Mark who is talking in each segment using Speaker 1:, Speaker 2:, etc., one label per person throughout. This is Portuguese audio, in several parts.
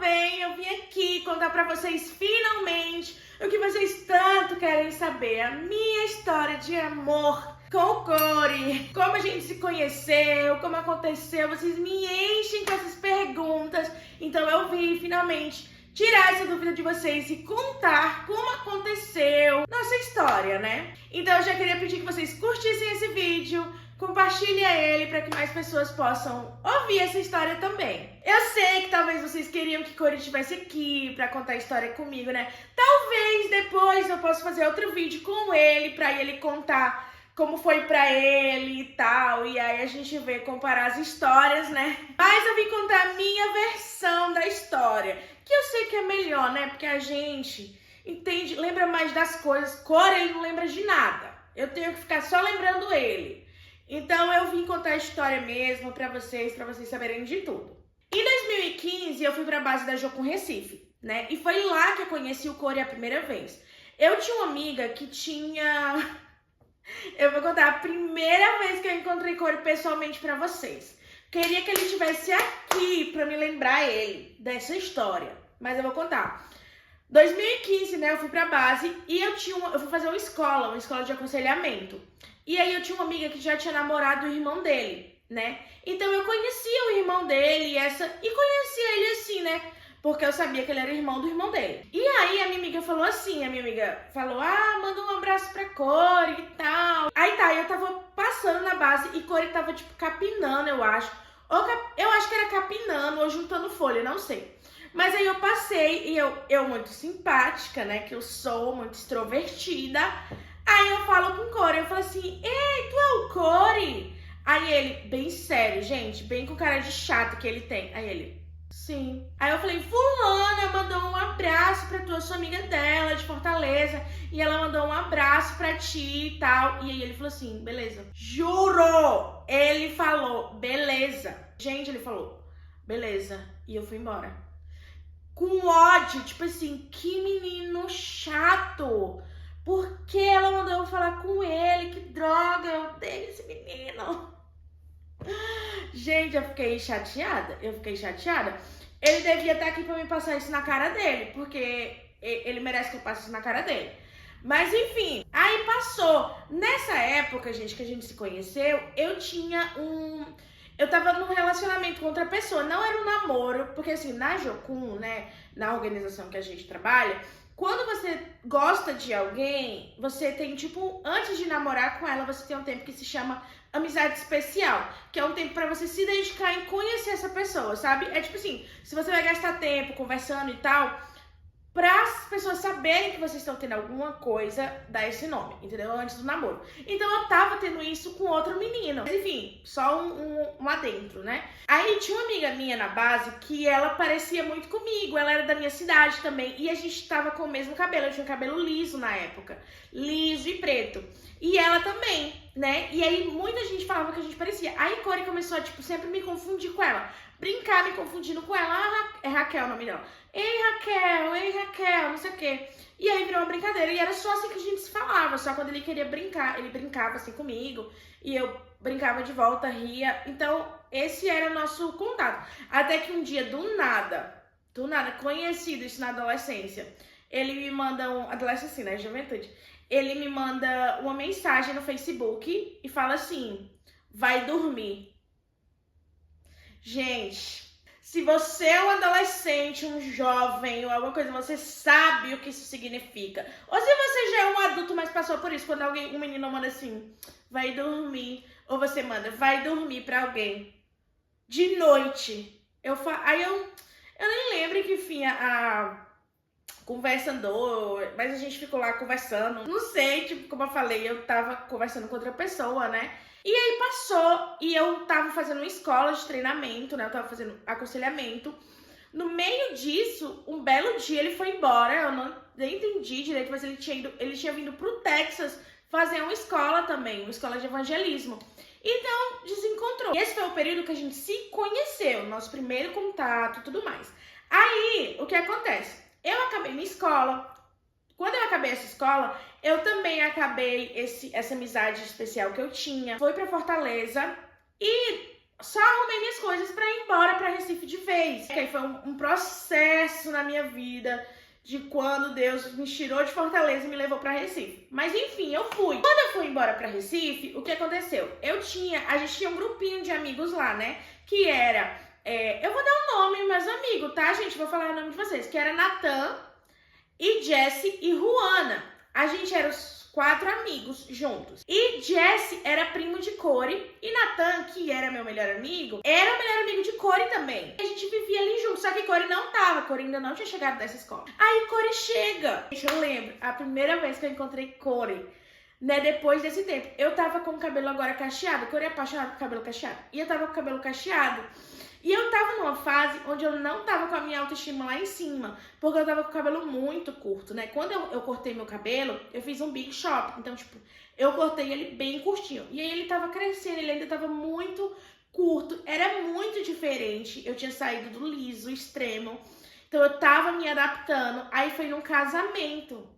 Speaker 1: bem? Eu vim aqui contar pra vocês finalmente o que vocês tanto querem saber, a minha história de amor com o Corey. Como a gente se conheceu, como aconteceu, vocês me enchem com essas perguntas. Então eu vim finalmente tirar essa dúvida de vocês e contar como aconteceu nossa história, né? Então eu já queria pedir que vocês curtissem esse vídeo, compartilhem ele para que mais pessoas possam ouvir essa história também. Eu sei que talvez vocês queriam que Corey estivesse aqui para contar a história comigo, né? Talvez depois eu possa fazer outro vídeo com ele para ele contar como foi pra ele e tal, e aí a gente vê, comparar as histórias, né? Mas eu vim contar a minha versão da história, que eu sei que é melhor, né? Porque a gente entende, lembra mais das coisas. Corey, ele não lembra de nada. Eu tenho que ficar só lembrando ele. Então eu vim contar a história mesmo pra vocês saberem de tudo. Em 2015, eu fui pra base da Jocum Recife, né? E foi lá que eu conheci o Corey a primeira vez. Eu tinha uma amiga que tinha... Eu vou contar a primeira vez que eu encontrei Corey pessoalmente pra vocês. Queria que ele estivesse aqui pra me lembrar ele dessa história, mas eu vou contar. 2015, né, eu fui pra base e eu fui fazer uma escola de aconselhamento. E aí eu tinha uma amiga que já tinha namorado o irmão dele, né? Então eu conhecia o irmão dele e conhecia ele assim, né? Porque eu sabia que ele era irmão do irmão dele. E aí a minha amiga falou, manda um abraço pra Corey e tal. Aí tá, eu tava passando na base e Corey tava tipo capinando, eu acho. Eu acho que era capinando ou juntando folha, não sei. Mas aí eu passei e eu muito simpática, né, que eu sou muito extrovertida. Aí eu falo com o Corey, eu falo assim, ei, tu é o Corey? Aí ele, bem sério, gente, bem com cara de chato que ele tem. Aí ele... Sim. Aí eu falei, fulana mandou um abraço pra tu, eu sou amiga dela, de Fortaleza, e ela mandou um abraço pra ti e tal. E aí ele falou assim, beleza. Juro! Ele falou, beleza. Gente, ele falou, beleza. E eu fui embora. Com ódio, tipo assim, que menino chato. Por que ela mandou eu falar com ele? Que droga, eu odeio esse menino. Gente, eu fiquei chateada. Ele devia estar aqui pra me passar isso na cara dele, porque ele merece que eu passe isso na cara dele. Mas enfim, aí passou. Nessa época, gente, que a gente se conheceu, eu tava num relacionamento com outra pessoa. Não era um namoro, porque assim, na Jocum, né, na organização que a gente trabalha, quando você gosta de alguém, você tem, tipo, antes de namorar com ela, você tem um tempo que se chama amizade especial, que é um tempo pra você se dedicar em conhecer essa pessoa, sabe? É tipo assim, se você vai gastar tempo conversando e tal, para as pessoas saberem que vocês estão tendo alguma coisa, dá esse nome, entendeu? Antes do namoro. Então eu tava tendo isso com outro menino. Mas, enfim, só um adentro, né? Aí tinha uma amiga minha na base que ela parecia muito comigo, ela era da minha cidade também, e a gente tava com o mesmo cabelo, eu tinha cabelo liso na época, liso e preto. E ela também, né? E aí muita gente falava que a gente parecia. Aí Corey começou a, tipo, sempre me confundir com ela, brincar me confundindo com ela. É Raquel o nome dela. Ei, Raquel, não sei o quê. E aí virou uma brincadeira. E era só assim que a gente se falava. Só quando ele queria brincar, ele brincava assim comigo. E eu brincava de volta, ria. Então, esse era o nosso contato. Até que um dia, do nada, conhecido isso na adolescência, ele me manda adolescência, né, juventude. Ele me manda uma mensagem no Facebook e fala assim, vai dormir. Gente... Se você é um adolescente, um jovem ou alguma coisa, você sabe o que isso significa. Ou se você já é um adulto, mas passou por isso, quando um menino manda assim, vai dormir. Ou você manda, vai dormir pra alguém. De noite. Aí eu nem lembro que enfim a conversa andou, mas a gente ficou lá conversando. Não sei, tipo, como eu falei, eu tava conversando com outra pessoa, né? E aí passou, e eu tava fazendo uma escola de treinamento, né? Eu tava fazendo aconselhamento. No meio disso, um belo dia ele foi embora, eu nem entendi direito, mas ele tinha vindo pro Texas fazer uma escola também, uma escola de evangelismo. Então, desencontrou. E esse foi o período que a gente se conheceu, nosso primeiro contato e tudo mais. Aí, o que acontece? Eu acabei minha escola. Quando eu acabei essa escola, eu também acabei essa amizade especial que eu tinha. Fui pra Fortaleza e só arrumei minhas coisas pra ir embora pra Recife de vez. Que aí foi um processo na minha vida de quando Deus me tirou de Fortaleza e me levou pra Recife. Mas enfim, eu fui. Quando eu fui embora pra Recife, o que aconteceu? A gente tinha um grupinho de amigos lá, né? Que era, eu vou dar o nome dos meus amigos, tá, gente? Vou falar o nome de vocês. Que era Natan, e Jesse e Juana. A gente era os 4 amigos juntos. E Jesse era primo de Corey. E Natan, que era meu melhor amigo, era o melhor amigo de Corey também. A gente vivia ali junto, só que Corey não tava. Corey ainda não tinha chegado dessa escola. Aí Corey chega. Gente, eu lembro, a primeira vez que eu encontrei Corey, né, depois desse tempo. Eu tava com o cabelo agora cacheado. Corey é apaixonado por cabelo cacheado. E eu tava com o cabelo cacheado. E eu tava numa fase onde eu não tava com a minha autoestima lá em cima, porque eu tava com o cabelo muito curto, né? Quando eu cortei meu cabelo, eu fiz um big shop, então, tipo, eu cortei ele bem curtinho. E aí ele tava crescendo, ele ainda tava muito curto, era muito diferente. Eu tinha saído do liso, extremo, então eu tava me adaptando. Aí foi num casamento.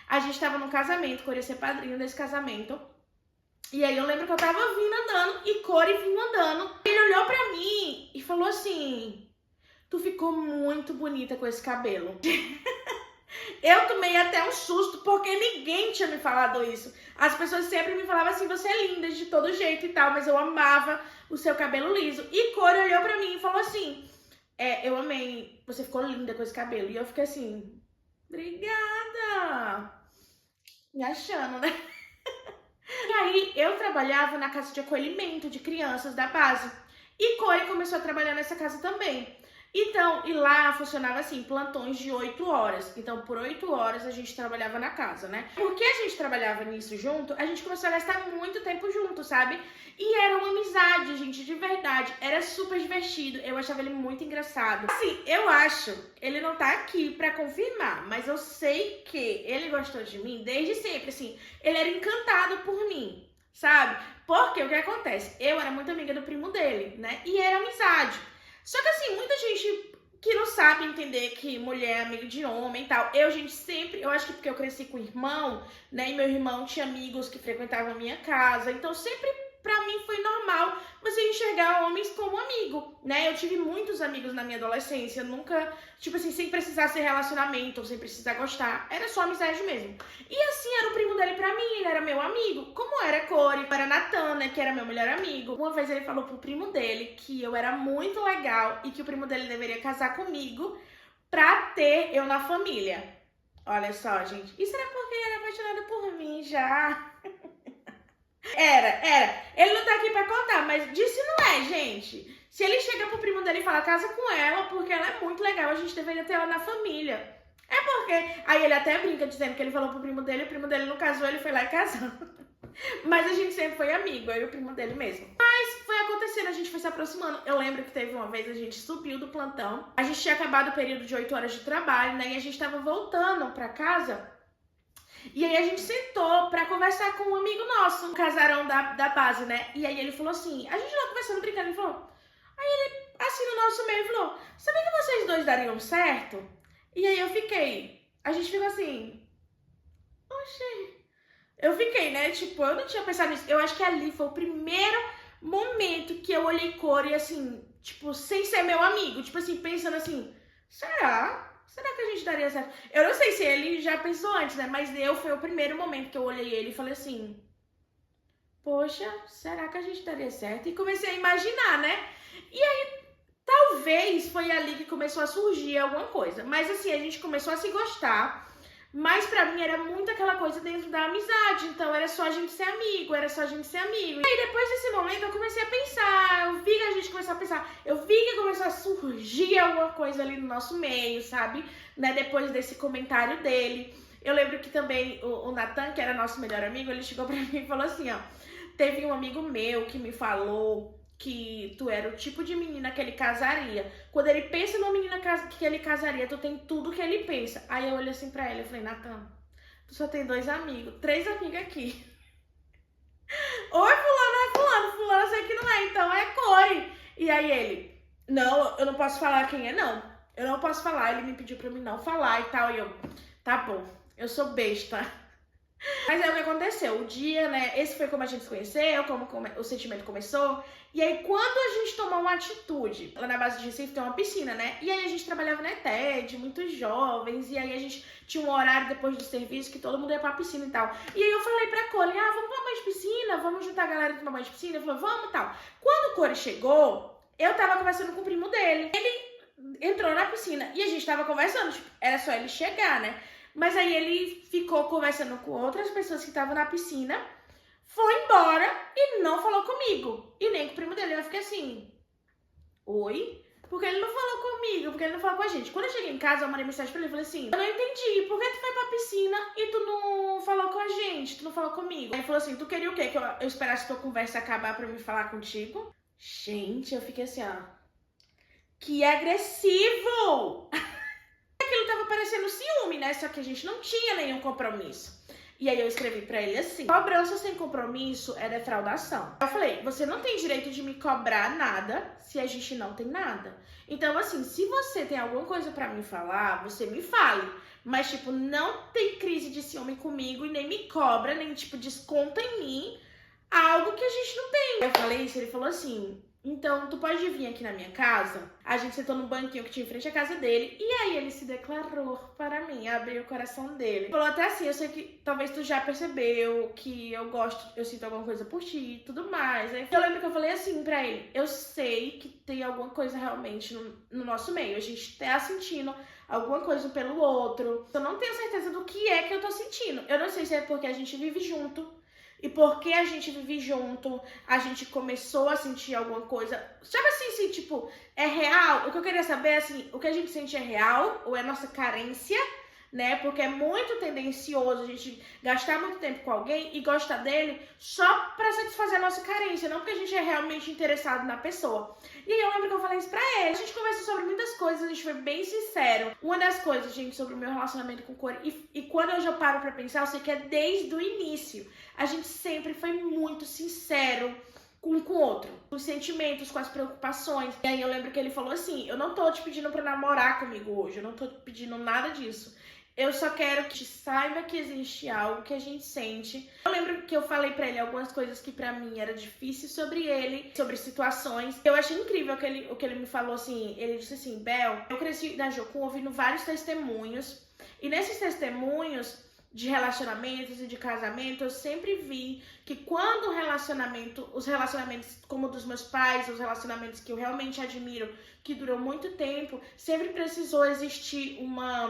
Speaker 1: A gente tava num casamento, Corey ia ser padrinho desse casamento. E aí eu lembro que eu tava vindo andando e Corey vindo andando. Ele olhou pra mim e falou assim: tu ficou muito bonita com esse cabelo. Eu tomei até um susto porque ninguém tinha me falado isso. As pessoas sempre me falavam assim: você é linda de todo jeito e tal, mas eu amava o seu cabelo liso. E Corey olhou pra mim e falou assim: eu amei, você ficou linda com esse cabelo. E eu fiquei assim: obrigada. Me achando, né? E aí, eu trabalhava na casa de acolhimento de crianças da base. E Corey começou a trabalhar nessa casa também. Então, e lá funcionava assim, plantões de 8 horas. Então, por 8 horas a gente trabalhava na casa, né? Porque a gente trabalhava nisso junto, a gente começou a gastar muito tempo junto, sabe? E era uma amizade, gente, de verdade. Era super divertido. Eu achava ele muito engraçado. Assim, eu acho, ele não tá aqui pra confirmar, mas eu sei que ele gostou de mim desde sempre, assim. Ele era encantado por mim, sabe? Porque o que acontece? Eu era muito amiga do primo dele, né? E era amizade. Só que assim, muita gente que não sabe entender que mulher é amigo de homem e tal. Eu acho que porque eu cresci com irmão, né? E meu irmão tinha amigos que frequentavam a minha casa. Então sempre pra mim foi normal você enxergar homens como amigo, né? Eu tive muitos amigos na minha adolescência, nunca, tipo assim, sem precisar ser relacionamento, ou sem precisar gostar. Era só amizade mesmo. E assim, era o primo dele pra mim, ele era meu amigo. Como era Corey, era Natan, né, que era meu melhor amigo. Uma vez ele falou pro primo dele que eu era muito legal e que o primo dele deveria casar comigo pra ter eu na família. Olha só, gente. Isso era porque ele era apaixonado por mim já. Era. Ele não tá aqui pra contar, mas disse não é, gente. Se ele chega pro primo dele e fala, casa com ela, porque ela é muito legal, a gente deveria ter ela na família. É porque... Aí ele até brinca dizendo que ele falou pro primo dele, o primo dele não casou, ele foi lá e casou. Mas a gente sempre foi amigo, eu e o primo dele mesmo. Mas foi acontecendo, a gente foi se aproximando. Eu lembro que teve uma vez, a gente subiu do plantão. A gente tinha acabado o período de 8 horas de trabalho, né? E a gente tava voltando pra casa. E aí a gente sentou pra conversar com um amigo nosso, um casarão da base, né? E aí ele falou assim, a gente lá conversando, brincando, ele falou... Aí ele, assim, no nosso meio, falou, sabia que vocês dois dariam certo? E aí eu fiquei, a gente ficou assim... Oxê... Eu fiquei, né? Tipo, eu não tinha pensado nisso. Eu acho que ali foi o primeiro momento que eu olhei Corey, assim, tipo, sem ser meu amigo. Tipo assim, pensando assim, será? Será que a gente daria certo? Eu não sei se ele já pensou antes, né? Mas foi o primeiro momento que eu olhei ele e falei assim, poxa, será que a gente daria certo? E comecei a imaginar, né? E aí, talvez foi ali que começou a surgir alguma coisa. Mas assim, a gente começou a se gostar. Mas pra mim era muito aquela coisa dentro da amizade, então era só a gente ser amigo, E aí depois desse momento eu comecei a pensar, eu vi que a gente começou a pensar, eu vi que começou a surgir alguma coisa ali no nosso meio, sabe? Né? Depois desse comentário dele. Eu lembro que também o Natan, que era nosso melhor amigo, ele chegou pra mim e falou assim, ó, teve um amigo meu que me falou que tu era o tipo de menina que ele casaria. Quando ele pensa numa menina que ele casaria, tu tem tudo que ele pensa. Aí eu olhei assim pra ele, eu falei, Natan, tu só tem 2 amigos, 3 amigos aqui. Oi, fulano, eu sei que não é, então é Corey. E aí ele, não, eu não posso falar quem é, não. Eu não posso falar, ele me pediu pra mim não falar e tal. E eu, tá bom, eu sou besta. Mas aí o que aconteceu? O dia, né? Esse foi como a gente se conheceu, como o sentimento começou. E aí, quando a gente tomou uma atitude, lá na base de Recife tem uma piscina, né? E aí a gente trabalhava na ETED, muitos jovens, e aí a gente tinha um horário depois do serviço que todo mundo ia pra piscina e tal. E aí eu falei pra Cole, vamos tomar banho de piscina? Vamos juntar a galera e tomar banho de piscina? Ele falou, vamos e tal. Quando o Cole chegou, eu tava conversando com o primo dele. Ele entrou na piscina e a gente tava conversando, tipo, era só ele chegar, né? Mas aí ele ficou conversando com outras pessoas que estavam na piscina, foi embora e não falou comigo. E nem com o primo dele. Eu fiquei assim, oi? Porque ele não falou comigo, porque ele não falou com a gente. Quando eu cheguei em casa, eu mandei mensagem pra ele e falei assim, eu não entendi, por que tu foi pra piscina e tu não falou com a gente, tu não falou comigo? Aí ele falou assim, tu queria o quê? Que eu esperasse tua conversa acabar pra me falar contigo? Gente, eu fiquei assim, que agressivo! Aquilo tava parecendo ciúme, né? Só que a gente não tinha nenhum compromisso. E aí eu escrevi pra ele assim, cobrança sem compromisso é defraudação. Eu falei, você não tem direito de me cobrar nada se a gente não tem nada. Então assim, se você tem alguma coisa pra me falar, você me fale. Mas tipo, não tem crise de ciúme comigo e nem me cobra, nem tipo, desconta em mim algo que a gente não tem. Eu falei isso, ele falou assim, então tu pode vir aqui na minha casa? A gente sentou no banquinho que tinha em frente à casa dele, e aí ele se declarou para mim, abriu o coração dele. Falou até assim, eu sei que talvez tu já percebeu que eu gosto, eu sinto alguma coisa por ti e tudo mais. Aí eu lembro que eu falei assim pra ele, eu sei que tem alguma coisa realmente no nosso meio, a gente tá sentindo alguma coisa pelo outro. Eu não tenho certeza do que é que eu tô sentindo. Eu não sei se é porque a gente vive junto, e porque a gente vive junto, a gente começou a sentir alguma coisa. Sabe assim, tipo, é real? O que eu queria saber é assim, o que a gente sente é real ou é nossa carência, né? Porque é muito tendencioso a gente gastar muito tempo com alguém e gostar dele só pra satisfazer a nossa carência, não porque a gente é realmente interessado na pessoa. E aí eu lembro que eu falei isso pra ele. A gente conversou sobre muitas coisas, a gente foi bem sincero. Uma das coisas, gente, sobre o meu relacionamento com o Corey, e quando eu já paro pra pensar, eu sei que é desde o início. A gente sempre foi muito sincero um com o outro, com os sentimentos, com as preocupações. E aí eu lembro que ele falou assim, eu não tô te pedindo pra namorar comigo hoje, eu não tô pedindo nada disso. Eu só quero que saiba que existe algo que a gente sente. Eu lembro que eu falei pra ele algumas coisas que pra mim era difícil sobre ele, sobre situações. Eu achei incrível o que ele me falou assim. Ele disse assim, Bel, eu cresci na Jocum ouvindo vários testemunhos. E nesses testemunhos de relacionamentos e de casamento, eu sempre vi que quando os relacionamentos como dos meus pais, os relacionamentos que eu realmente admiro, que duram muito tempo, sempre precisou existir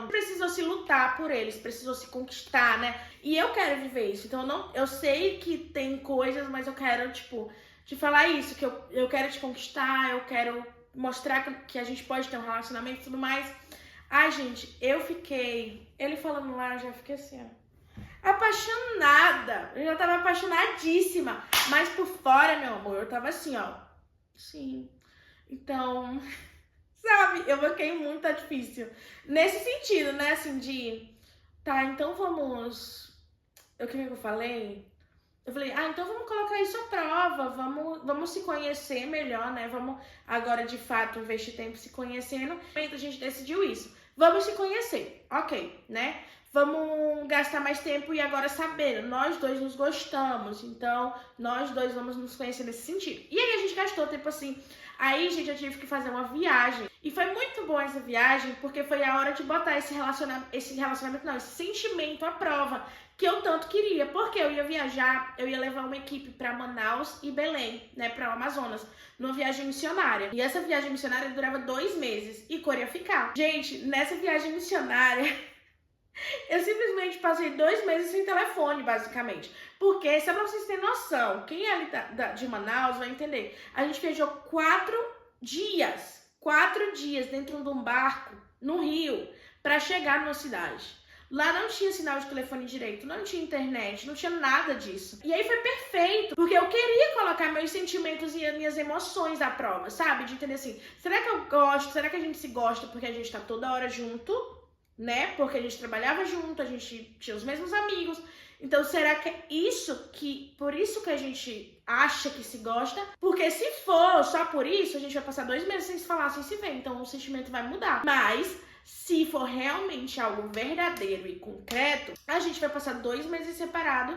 Speaker 1: precisou se lutar por eles, precisou se conquistar, né? E eu quero viver isso, então eu sei que tem coisas, mas eu quero, tipo, te falar isso, que eu quero te conquistar, eu quero mostrar que a gente pode ter um relacionamento e tudo mais. Ai, gente, ele falando lá, eu já fiquei assim, apaixonada. Eu já tava apaixonadíssima. Mas por fora, meu amor, eu tava assim, sim. Então, sabe, eu fiquei muito difícil. Nesse sentido, né, assim, tá, então vamos... O que eu falei? Eu falei, então vamos colocar isso à prova, vamos se conhecer melhor, né? Vamos agora, de fato, investir tempo se conhecendo. A gente decidiu isso. Vamos se conhecer, ok, né? Vamos gastar mais tempo e agora sabendo, nós dois nos gostamos, então nós dois vamos nos conhecer nesse sentido. E aí a gente gastou tempo assim. Aí, gente, eu tive que fazer uma viagem. E foi muito boa essa viagem, porque foi a hora de botar esse sentimento à prova, que eu tanto queria. Porque eu ia viajar, eu ia levar uma equipe para Manaus e Belém, né, para o Amazonas, numa viagem missionária. E essa viagem missionária durava 2 meses, e Cor ia ficar. Gente, nessa viagem missionária, eu simplesmente passei 2 meses sem telefone, basicamente. Porque, só pra vocês terem noção, quem é ali de Manaus vai entender. A gente viajou 4 dias dentro de um barco no Rio pra chegar numa cidade. Lá não tinha sinal de telefone direito, não tinha internet, não tinha nada disso. E aí foi perfeito, porque eu queria colocar meus sentimentos e as minhas emoções à prova, sabe? De entender assim, será que eu gosto, será que a gente se gosta porque a gente tá toda hora junto, né? Porque a gente trabalhava junto, a gente tinha os mesmos amigos. Então, será que é por isso que a gente acha que se gosta? Porque se for só por isso, a gente vai passar 2 meses sem se falar, sem se ver. Então, o sentimento vai mudar. Mas, Se for realmente algo verdadeiro e concreto, a gente vai passar 2 meses separado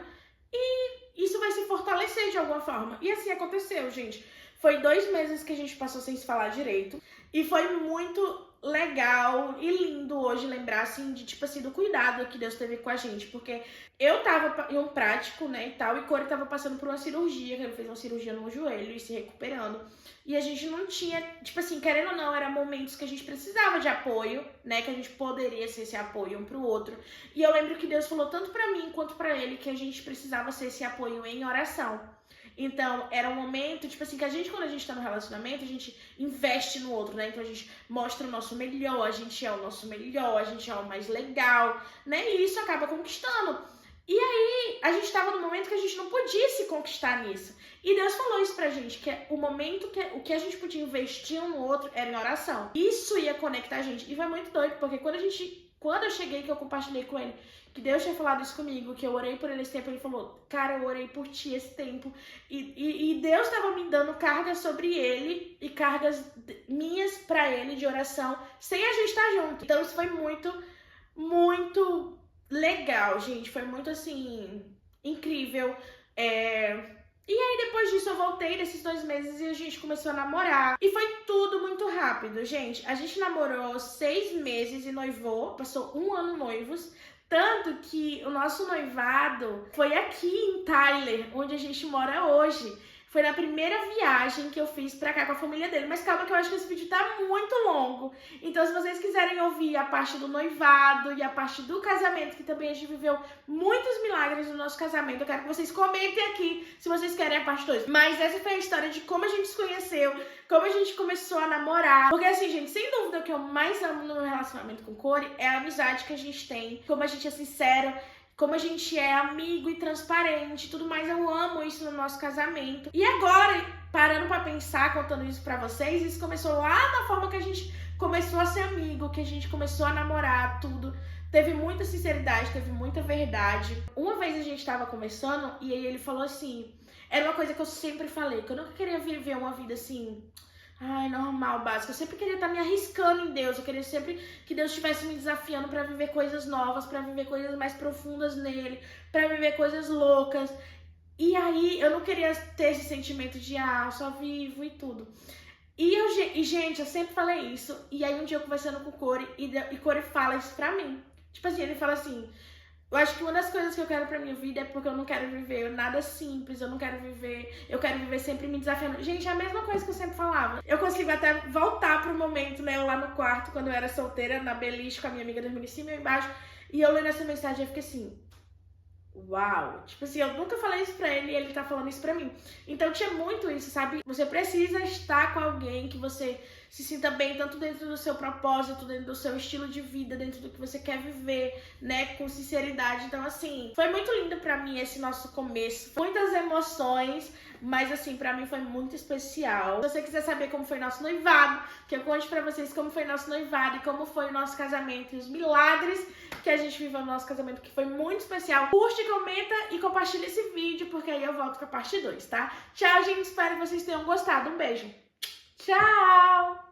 Speaker 1: e isso vai se fortalecer de alguma forma. E assim aconteceu, gente. Foi 2 meses que a gente passou sem se falar direito. E foi muito legal e lindo hoje lembrar, assim, de, tipo assim, do cuidado que Deus teve com a gente. Porque eu tava em um prático, né, e tal, e Corey tava passando por uma cirurgia, que ele fez uma cirurgia no joelho e se recuperando. E a gente não tinha, tipo assim, querendo ou não, eram momentos que a gente precisava de apoio, né, que a gente poderia ser esse apoio um pro outro. E eu lembro que Deus falou tanto pra mim quanto pra ele que a gente precisava ser esse apoio em oração. Então, era um momento, tipo assim, que a gente, quando a gente tá no relacionamento, a gente investe no outro, né? Então, a gente mostra o nosso melhor, a gente é o nosso melhor, a gente é o mais legal, né? E isso acaba conquistando. E aí, a gente tava num momento que a gente não podia se conquistar nisso. E Deus falou isso pra gente, que o momento que o que a gente podia investir um no outro era em oração. Isso ia conectar a gente. E foi muito doido, porque quando eu cheguei, que eu compartilhei com ele, que Deus tinha falado isso comigo, que eu orei por ele esse tempo, ele falou, cara, eu orei por ti esse tempo. E Deus estava me dando cargas sobre ele e cargas minhas pra ele de oração, sem a gente estar junto. Então isso foi muito, muito legal, gente. Foi muito, assim, incrível. E aí, depois disso, eu voltei desses 2 meses e a gente começou a namorar. E foi tudo muito rápido, gente. A gente namorou 6 meses e noivou. Passou 1 ano noivos. Tanto que o nosso noivado foi aqui em Tyler, onde a gente mora hoje. Foi na primeira viagem que eu fiz pra cá com a família dele. Mas calma que eu acho que esse vídeo tá muito longo. Então, se vocês quiserem ouvir a parte do noivado e a parte do casamento, que também a gente viveu muitos milagres no nosso casamento, eu quero que vocês comentem aqui se vocês querem a parte 2. Mas essa foi a história de como a gente se conheceu, como a gente começou a namorar. Porque assim, gente, sem dúvida o que eu mais amo no meu relacionamento com o Corey é a amizade que a gente tem, como a gente é sincero, como a gente é amigo e transparente, tudo mais. Eu amo isso no nosso casamento. E agora, parando pra pensar, contando isso pra vocês, isso começou lá na forma que a gente começou a ser amigo, que a gente começou a namorar, tudo. Teve muita sinceridade, teve muita verdade. Uma vez a gente tava conversando e aí ele falou assim, era uma coisa que eu sempre falei, que eu nunca queria viver uma vida assim, normal, básico. Eu sempre queria estar me arriscando em Deus. Eu queria sempre que Deus estivesse me desafiando pra viver coisas novas, pra viver coisas mais profundas nele, pra viver coisas loucas. E aí eu não queria ter esse sentimento de eu só vivo e tudo. E gente, eu sempre falei isso. E aí um dia eu conversando com o Corey e Corey fala isso pra mim. Tipo assim, ele fala assim, eu acho que uma das coisas que eu quero pra minha vida é porque eu não quero viver nada simples, eu quero viver sempre me desafiando. Gente, é a mesma coisa que eu sempre falava. Eu consigo até voltar pro momento, né, eu lá no quarto, quando eu era solteira, na beliche, com a minha amiga dormindo em cima e eu embaixo, e eu lendo essa mensagem, eu fiquei assim, uau, tipo assim, eu nunca falei isso pra ele e ele tá falando isso pra mim. Então tinha muito isso, sabe? Você precisa estar com alguém que você se sinta bem, tanto dentro do seu propósito, dentro do seu estilo de vida, dentro do que você quer viver, né, com sinceridade. Então, assim, foi muito lindo pra mim esse nosso começo. Muitas emoções, mas assim, pra mim foi muito especial. Se você quiser saber como foi nosso noivado, que eu conte pra vocês como foi nosso noivado e como foi o nosso casamento e os milagres que a gente viveu no nosso casamento, que foi muito especial. Curte, comenta e compartilha esse vídeo, porque aí eu volto pra parte 2, tá? Tchau, gente, espero que vocês tenham gostado. Um beijo. Tchau!